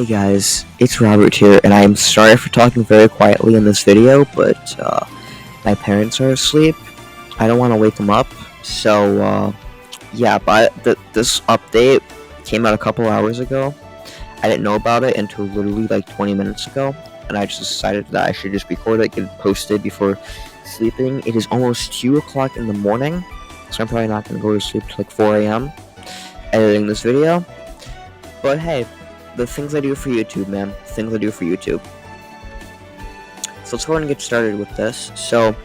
Hey guys, it's Robert here, and I'm sorry for talking very quietly in this video, but my parents are asleep. I don't want to wake them up, so yeah, but this update came out a couple hours ago. I didn't know about it until literally like 20 minutes ago, and I just decided that I should just record it, get it posted before sleeping. It is almost 2 o'clock in the morning, so I'm probably not going to go to sleep till like 4 a.m. editing this video, but hey, the things I do for YouTube, man. Things I do for YouTube. So let's go ahead and get started with this. So,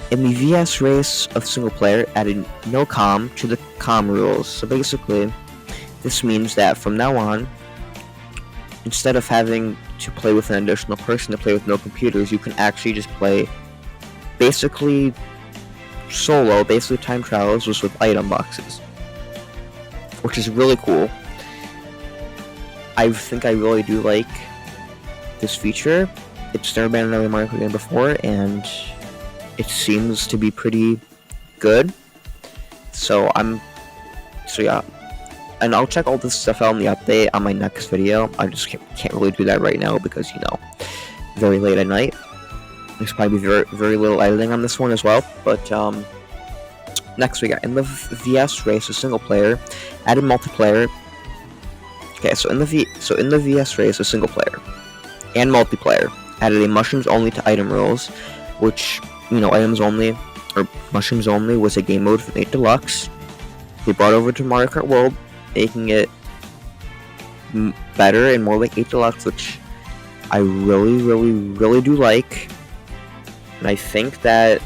in the VS race of single player, added no comm to the comm rules. So basically, this means that from now on, instead of having to play with an additional person to play with no computers, you can actually just play basically solo, basically time trials, just with item boxes, which is really cool. I think I really do like this feature. It's never been in another Mario Kart game before, and it seems to be pretty good. So yeah. And I'll check all this stuff out in the update on my next video. I just can't really do that right now because, you know, very late at night. There's probably very little editing on this one as well. But next we got in the VS race, a single player, added multiplayer. Okay, so in the VS race, a single player and multiplayer added a mushrooms only to item rules, which, you know, items only or mushrooms only was a game mode from 8 Deluxe. They brought over to Mario Kart World, making it better and more like 8 Deluxe, which I really do like. And I think that,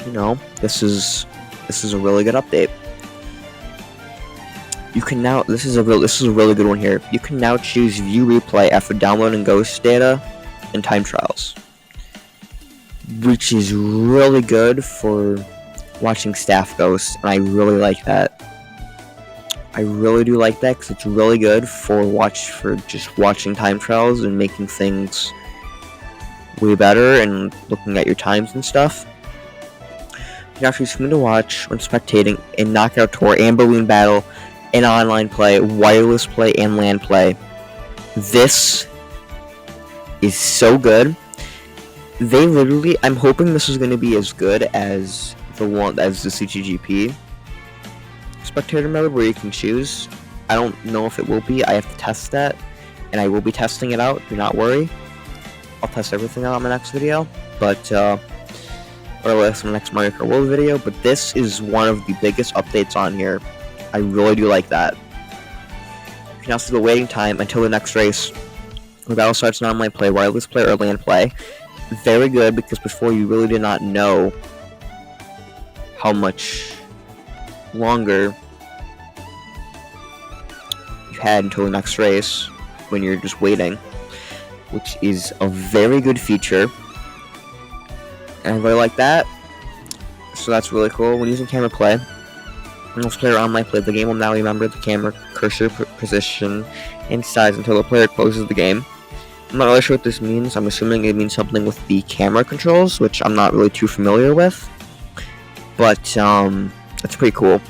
you know, this is a really good update. You can now, this is a really good one here. You can now choose view replay after downloading ghost data in time trials, which is really good for watching staff ghosts, and I really like that. I really do like that because it's really good for just watching time trials and making things way better and looking at your times and stuff. You can actually screen to watch when spectating in Knockout Tour and Balloon Battle, in online play, wireless play, and LAN play. This is so good. They literally, I'm hoping this is going to be as good as the CTGP spectator mode where you can choose. I don't know if it will be. I have to test that, and I will be testing it out. Do not worry. I'll test everything out in my next video, but or less in the next Mario Kart World video. But this is one of the biggest updates on here. I really do like that. You can also do the waiting time until the next race. The battle starts in online play, wireless play, or LAN play. Very good, because before you really did not know how much longer you had until the next race when you're just waiting, which is a very good feature. And I really like that. So that's really cool. When using camera play, when this player online play, the game will now remember the camera cursor position and size until the player closes the game. I'm not really sure what this means. I'm assuming it means something with the camera controls, which I'm not really too familiar with. But that's pretty cool.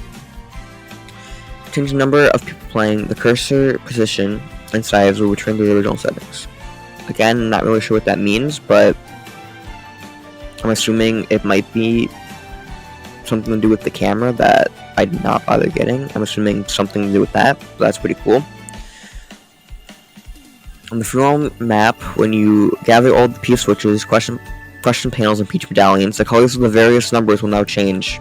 Change the number of people playing. The cursor position and size will return to the original settings. Again, I'm not really sure what that means, but I'm assuming it might be something to do with the camera that I did not bother getting. I'm assuming something to do with that, but that's pretty cool. On the free-roam map, when you gather all the P switches, question panels, and peach medallions, the colors of the various numbers will now change.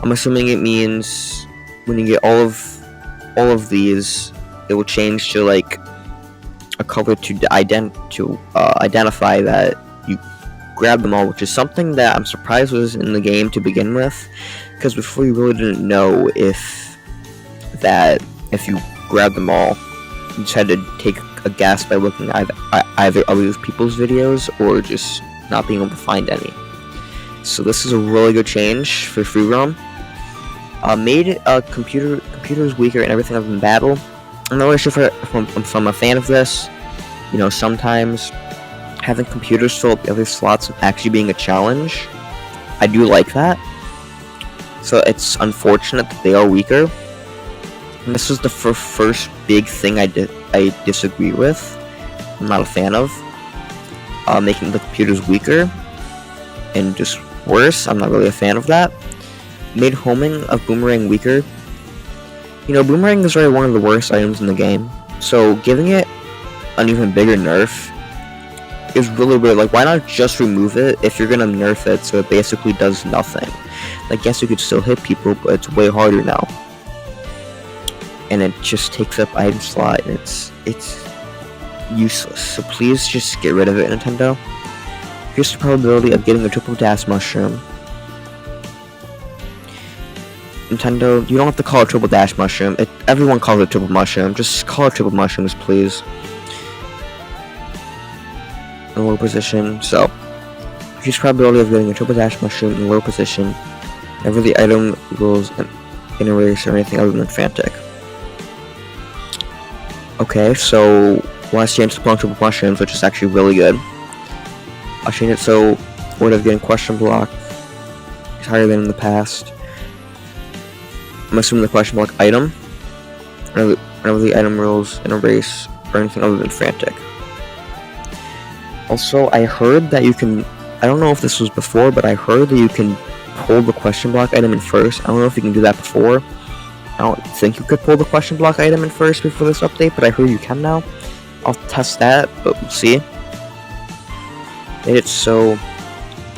I'm assuming it means when you get all of these, it will change to like a color to identify that you grab them all, which is something that I'm surprised was in the game to begin with, because before you really didn't know if you grab them all, you just had to take a guess by looking at either other people's videos or just not being able to find any. So this is a really good change for free roam. Made computers weaker and everything other than battle. I'm not really sure if I'm a fan of this. You know, sometimes having computers fill up the other slots actually being a challenge. I do like that. So it's unfortunate that they are weaker. And this is the first big thing I disagree with. I'm not a fan of. Making the computers weaker and just worse. I'm not really a fan of that. Made homing of Boomerang weaker. You know, Boomerang is already one of the worst items in the game, so giving it an even bigger nerf is really weird. Like, why not just remove it if you're gonna nerf it so it basically does nothing? Like, yes, you could still hit people, but it's way harder now. And it just takes up item slot, and it's useless. So please just get rid of it, Nintendo. Here's the probability of getting a triple dash mushroom. Nintendo, you don't have to call it triple dash mushroom. Everyone calls it triple mushroom. Just call it triple mushrooms, please. In low position. So, here's probability of getting a triple dash mushroom in low position. Never the item rules in a race or anything other than frantic. Okay, so let's change the triple mushrooms, which is actually really good. I'll change it so rate of getting question block is higher than in the past. I'm assuming the question block item, whenever the item rules in a race or anything other than frantic. Also, I heard that you can, I don't know if this was before, but I heard that you can pull the question block item in first. I don't know if you can do that before. I don't think you could pull the question block item in first before this update, but I heard you can now. I'll test that, but we'll see. Made it so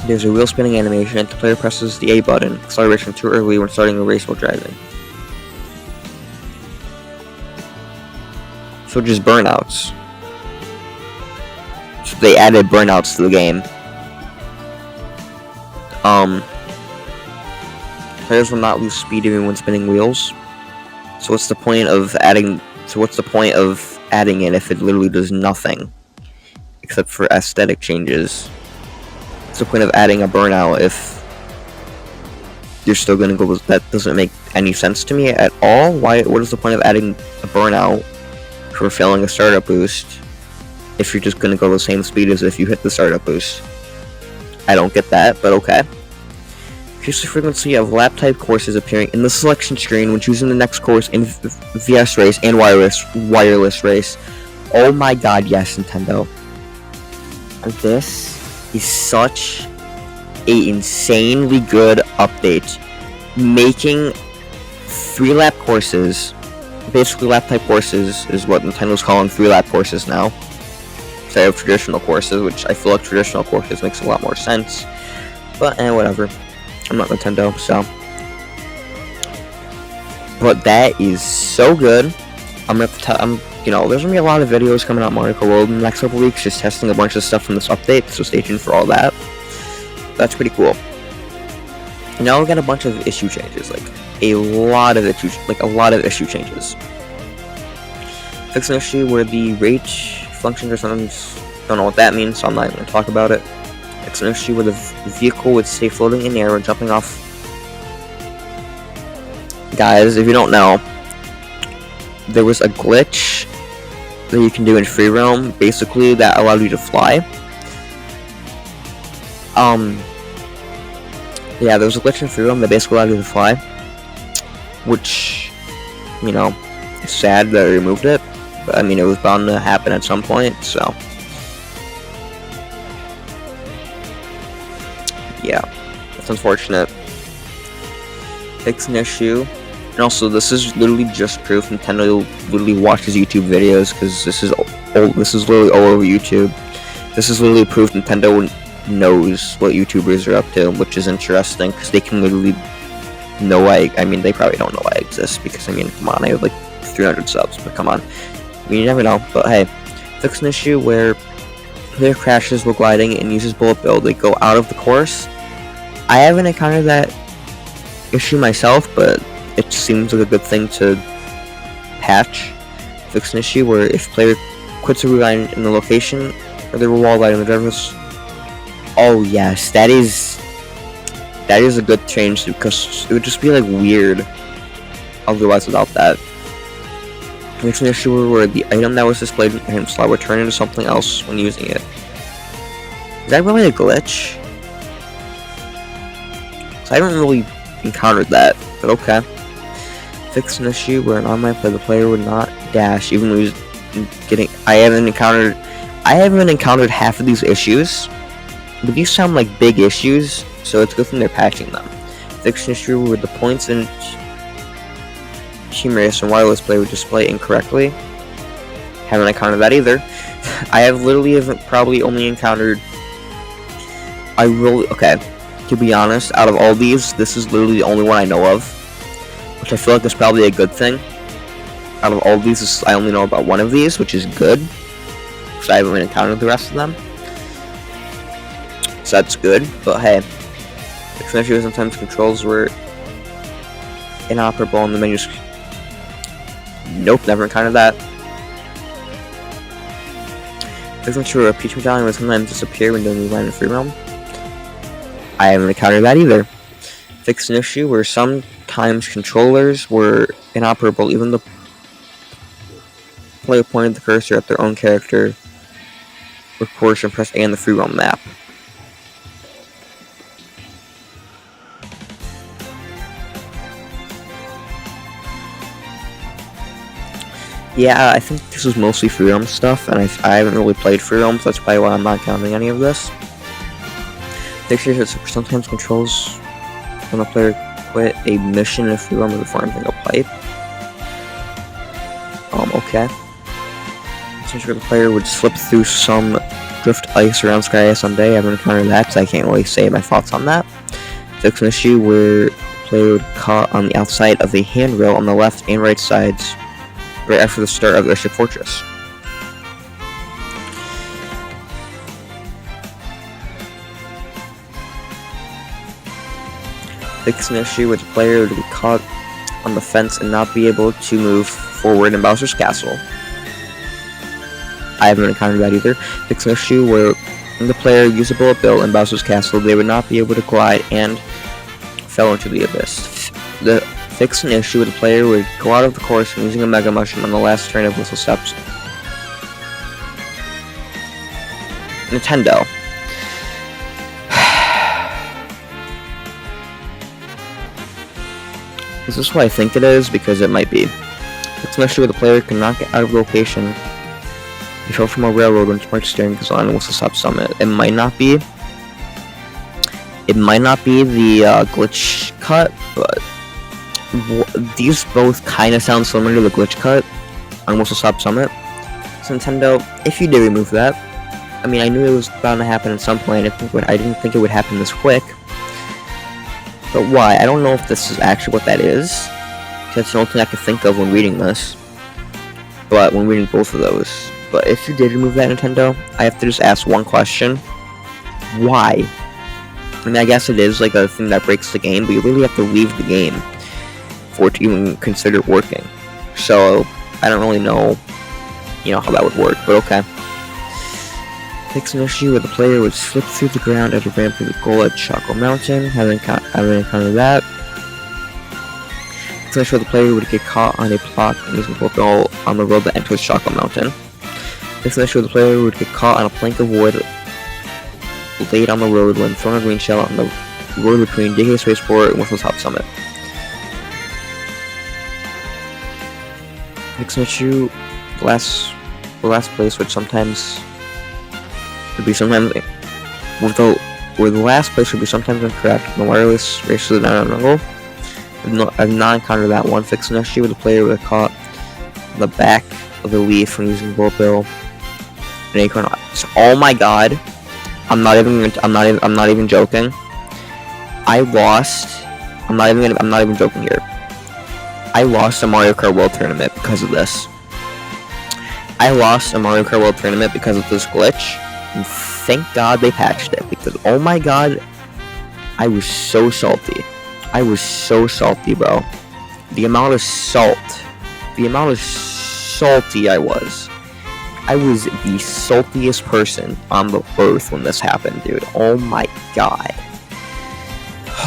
there's a wheel spinning animation and the player presses the A button, acceleration too early when starting a race while driving. So just burnouts. So they added burnouts to the game. Players will not lose speed even when spinning wheels. So what's the point of adding it if it literally does nothing except for aesthetic changes? What's the point of adding a burnout if you're still gonna go? That doesn't make any sense to me at all. What is the point of adding a burnout for failing a startup boost if you're just gonna go the same speed as if you hit the startup boost? I don't get that, but okay. Here's the frequency of lap-type courses appearing in the selection screen when choosing the next course in VS Race and wireless race. Oh my god, yes, Nintendo. This is such a insanely good update. Making 3-lap courses, basically lap-type courses is what Nintendo's calling 3-lap courses now, instead of traditional courses, which I feel like traditional courses makes a lot more sense. But whatever. I'm not Nintendo, so. But that is so good. I'm gonna have to there's gonna be a lot of videos coming out Mario Kart World in the next couple weeks, just testing a bunch of stuff from this update, so stay tuned for all that. That's pretty cool. Now we got a bunch of issue changes, like a lot of issue changes. Fix an issue where the rate functions or something, don't know what that means, so I'm not even gonna talk about it. It's an issue where the vehicle would stay floating in the air or jumping off. Guys, if you don't know, there was a glitch that you can do in Free Roam, basically, that allowed you to fly. Yeah, there was a glitch in Free Roam that basically allowed you to fly, which, it's sad that they removed it, but it was bound to happen at some point, so. Yeah, that's unfortunate. Fix an issue. And also, this is literally just proof Nintendo literally watches YouTube videos, because this is literally all over YouTube. This is literally proof Nintendo knows what YouTubers are up to, which is interesting, because they can literally know they probably don't know I exist, because come on, I have like 300 subs, but come on. You never know, but hey. Fix an issue where player crashes while gliding and uses bullet bill. They go out of the course. I haven't encountered that issue myself, but it seems like a good thing to patch. Fix an issue where if player quits a rewind in the location or they were wall riding the drivers. Oh yes, that is a good change, because it would just be like weird otherwise without that. Fix an issue where the item that was displayed in the item slot would turn into something else when using it. Is that really a glitch? I haven't really encountered that, but okay. Fix an issue where in online play the player would not dash, even when getting. I haven't encountered half of these issues, but these sound like big issues, so it's good thing they're patching them. Fix an issue with the points in Team Race and wireless play would display incorrectly. Haven't encountered that either. I have probably only encountered. Okay. To be honest, out of all these, this is literally the only one I know of, which I feel like is probably a good thing. Out of all these, I only know about one of these, which is good, because I haven't encountered the rest of them. So that's good, but hey. Especially sometimes controls were inoperable in the menus. Nope, never encountered that. Isn't sure a Peach medallion would sometimes disappear when doing the line in free roam. I haven't encountered that either. Fix an issue where sometimes controllers were inoperable even though player pointed the cursor at their own character or course and press A on the free roam map. Yeah, I think this is mostly free roam stuff, and I haven't really played free roam, so that's probably why I'm not counting any of this. Fixtures that sometimes controls when a player quit a mission in a free roam before entering a pipe. Okay. Essentially, the player would slip through some drift ice around Sky Ice Sunday. I haven't encountered that, so I can't really say my thoughts on that. Fix an issue where the player would caught on the outside of a handrail on the left and right sides right after the start of Airship Fortress. Fix an issue where the player would be caught on the fence and not be able to move forward in Bowser's Castle. I haven't encountered that either. Fix an issue where when the player used a bullet bill in Bowser's Castle, they would not be able to glide and fell into the abyss. Fix an issue where the player would go out of the course when using a Mega Mushroom on the last turn of Whistle Steps. Nintendo. Is this what I think it is? Because it might be. Fix an issue where the player cannot get out of location. He fell from a railroad when Smart Steering goes on Whistle Stop Summit. It might not be. It might not be the glitch cut, but these both kind of sound similar to the glitch cut on Whistle Stop Summit. So Nintendo, if you did remove that, I mean, I knew it was bound to happen at some point. I didn't think it would happen this quick. But why? I don't know if this is actually what that is. That's the only thing I could think of when reading this. But when reading both of those. But if you did remove that, Nintendo, I have to just ask one question. Why? I mean, I guess it is like a thing that breaks the game, but you really have to leave the game for it to even consider working. So, I don't really know, how that would work, but okay. Fix an issue where the player would slip through the ground as a ramp through the goal at Choco Mountain. Haven't encountered that. Fix an issue where the player would get caught on a plot and using the ball on the road that enters Choco Mountain. Fix an issue where the player would get caught on a plank of wood laid on the road when thrown a green shell on the road between DK Spaceport and Whistle Top Summit. Fix an issue, the last place would sometimes where the last place would be sometimes incorrect and the wireless races are not on angle. I've not encountered that one. Fix an issue where the player would have caught the back of the leaf when using bullet bill and acorn. Oh my god. I'm not even joking. I'm not even joking here. I lost a Mario Kart World Tournament because of this. I lost a Mario Kart World Tournament because of this glitch, and thank God they patched it, because oh my god, I was so salty. I was so salty, bro. The amount of salty I was. I was the saltiest person on the earth when this happened, dude. Oh my god.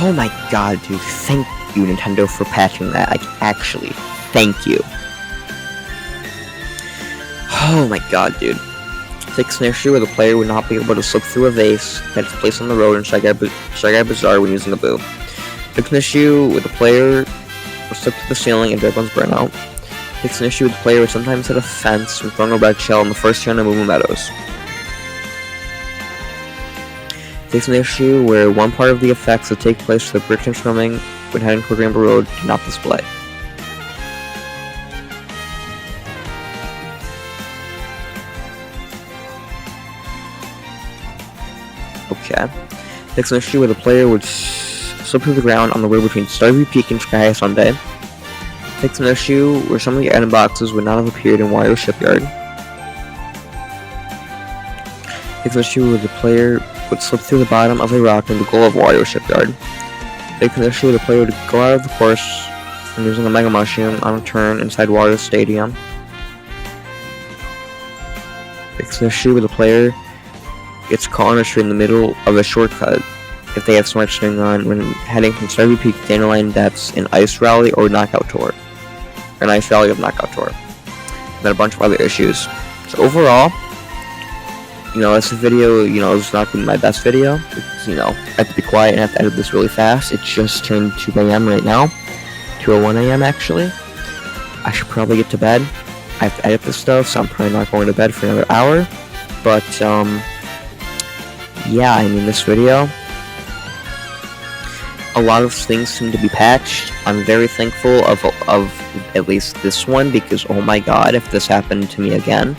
Oh my god, dude. Thank you, Nintendo, for patching that. Like, actually, thank you. Oh my god, dude. Fix an issue where the player would not be able to slip through a vase that's placed on the road in Shy Guy Bazaar when using a boo. Fix an issue where the player will slip through the ceiling and Dragon's burnout. Takes an issue with the player would sometimes hit a fence when throwing a red shell in the first turn of Moving Meadows. Takes an issue where one part of the effects that take place for the brick and swimming when heading toward Rainbow Road do not display. Okay. Takes an issue where the player would slip to the ground on the road between Starview Peak and Sky High Sunday. Takes an issue where some of the item boxes would not have appeared in Wario Shipyard. Takes an issue where the player would slip through the bottom of a rock in the goal of Wario Shipyard. Takes an issue where the player would go out of the course and using a Mega Mushroom on a turn inside Wario Stadium. Takes an issue where the player gets caught on a tree in the middle of a shortcut if they have Smart String on when heading from Starview Peak to Dandelion Depths in Ice Rally or Knockout Tour. Or an Ice Rally of Knockout Tour. And then a bunch of other issues. So overall, this video, is not going to be my best video. Because, I have to be quiet and have to edit this really fast. It just turned 2 a.m. right now. 2:01 a.m. actually. I should probably get to bed. I have to edit this stuff, so I'm probably not going to bed for another hour. But, yeah, this video, a lot of things seem to be patched. I'm very thankful of at least this one, because oh my god, if this happened to me again.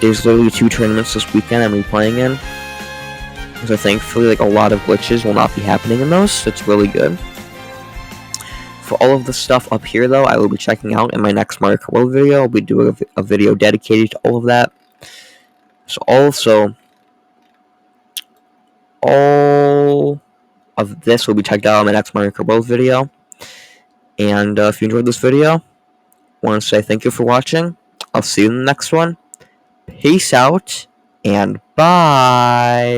There's literally 2 tournaments this weekend I'm replaying in. So thankfully, a lot of glitches will not be happening in those, so it's really good. For all of the stuff up here, though, I will be checking out in my next Mario Kart World video. I'll be doing a video dedicated to all of that. So all of this will be checked out in my next Mario Kart World video. And if you enjoyed this video, I want to say thank you for watching. I'll see you in the next one. Peace out, and bye!